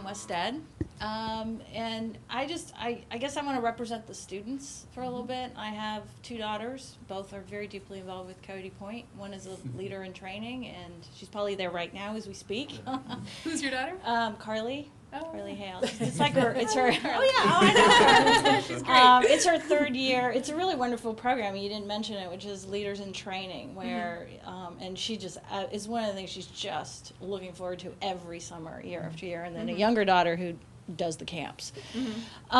West Ed. And I guess I want to represent the students for a little bit. I have two daughters. Both are very deeply involved with Coyote Point. One is a leader in training, and she's probably there right now as we speak. Who's your daughter? Carly. Oh, Carly yeah. Hale. It's like her. It's her. Oh yeah. Oh, I know. She's great. It's her third year. It's a really wonderful program. You didn't mention it, which is Leaders in Training, where and she just is one of the things she's just looking forward to every summer, year after year. And then a younger daughter who does the camps. But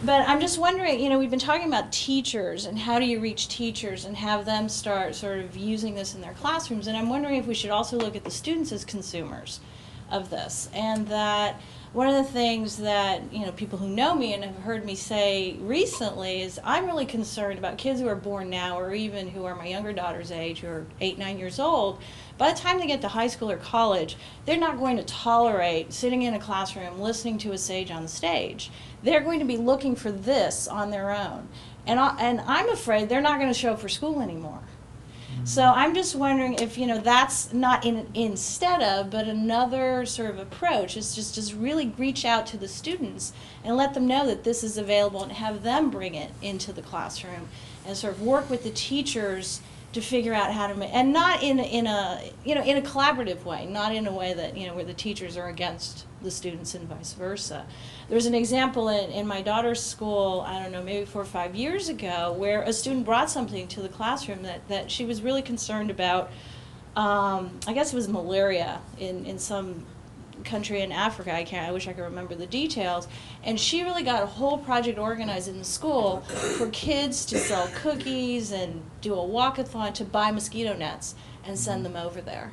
I'm just wondering, you know, we've been talking about teachers and how do you reach teachers and have them start sort of using this in their classrooms. And I'm wondering if we should also look at the students as consumers of this, and that one of the things that, you know, people who know me and have heard me say recently is I'm really concerned about kids who are born now, or even who are my younger daughter's age, who are 8, 9 years old. By the time they get to high school or college, they're not going to tolerate sitting in a classroom listening to a sage on the stage. They're going to be looking for this on their own. And I'm afraid they're not going to show up for school anymore. So I'm just wondering if, you know, that's not instead of, but another sort of approach is just really reach out to the students and let them know that this is available and have them bring it into the classroom and sort of work with the teachers to figure out how to make, and not in a collaborative way, not in a way that, you know, where the teachers are against the students and vice versa. There's an example in my daughter's school, I don't know, maybe 4 or 5 years ago, where a student brought something to the classroom that she was really concerned about. I guess it was malaria in some country in Africa. I wish I could remember the details. And she really got a whole project organized in the school for kids to sell cookies and do a walkathon to buy mosquito nets and send them over there.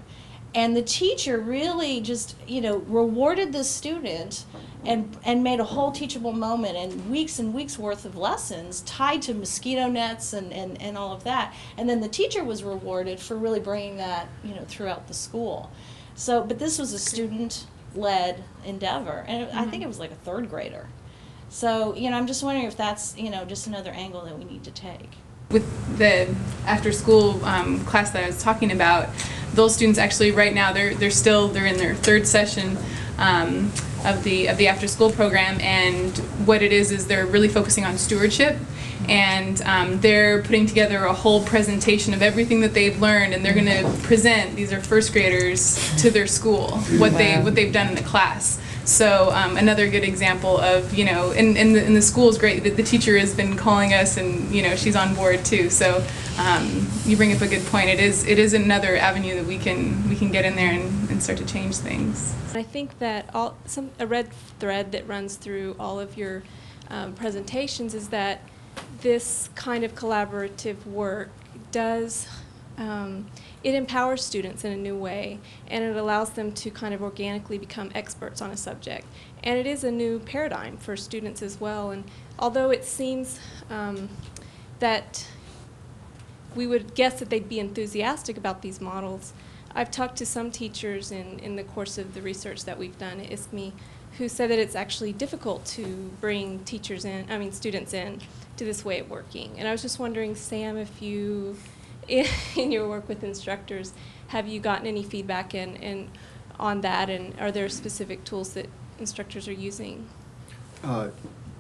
And the teacher really just, you know, rewarded the student and made a whole teachable moment and weeks worth of lessons tied to mosquito nets and all of that. And then the teacher was rewarded for really bringing that, you know, throughout the school. So, but this was a student-led endeavor, and I think it was like a 3rd grader. So, you know, I'm just wondering if that's, you know, just another angle that we need to take. With the after-school class that I was talking about, those students actually right now they're in their 3rd session of the after-school program, and what it is they're really focusing on stewardship, and they're putting together a whole presentation of everything that they've learned, and they're going to present, these are 1st graders, to their school what they've done in the class. So another good example of, you know, in the school is great. The teacher has been calling us, and, you know, she's on board too. So you bring up a good point. It is another avenue that we can get in there and start to change things. I think that a red thread that runs through all of your presentations is that this kind of collaborative work does it empowers students in a new way, and it allows them to kind of organically become experts on a subject. And it is a new paradigm for students as well. And although it seems that we would guess that they'd be enthusiastic about these models, I've talked to some teachers in the course of the research that we've done at ISKME who said that it's actually difficult to bring students in to this way of working. And I was just wondering, Sam, if you, in your work with instructors, have you gotten any feedback on that, and are there specific tools that instructors are using?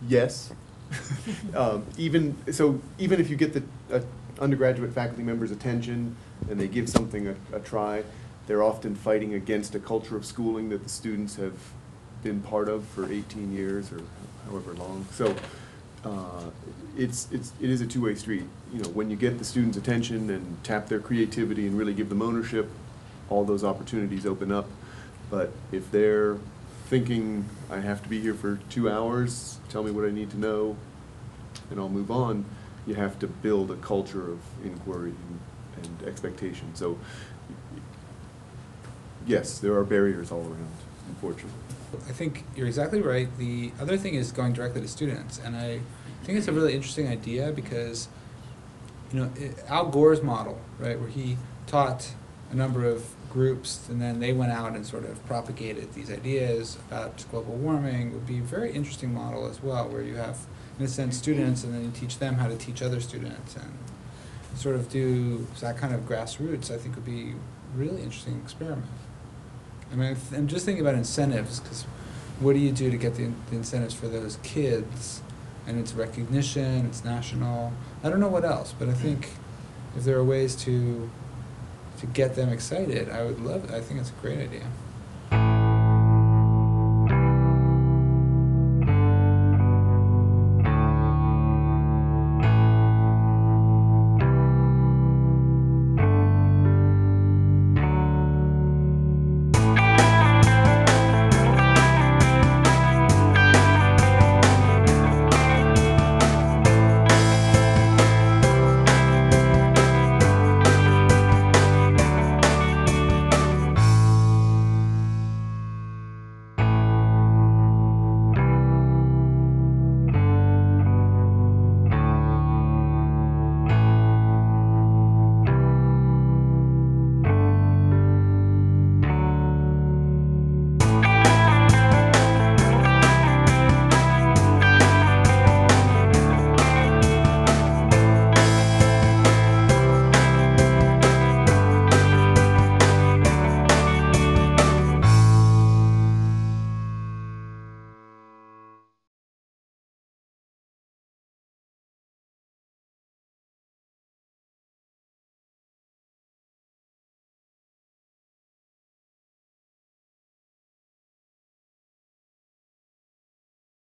Yes. Even if you get the undergraduate faculty members' attention and they give something a try, they're often fighting against a culture of schooling that the students have been part of for 18 years or however long. So it is a two-way street. You know, when you get the students' attention and tap their creativity and really give them ownership, all those opportunities open up. But if they're thinking, I have to be here for 2 hours, tell me what I need to know, and I'll move on, you have to build a culture of inquiry and expectation. So yes, there are barriers all around, unfortunately. I think you're exactly right. The other thing is going directly to students, and I think it's a really interesting idea because, you know, Al Gore's model, right, where he taught a number of groups and then they went out and sort of propagated these ideas about global warming would be a very interesting model as well, where you have, in a sense, students and then you teach them how to teach other students and sort of do that kind of grassroots. I think would be a really interesting experiment. I mean, I'm just thinking about incentives because what do you do to get the incentives for those kids? And it's recognition, it's national. I don't know what else, but I think if there are ways to get them excited, I would love it. I think it's a great idea.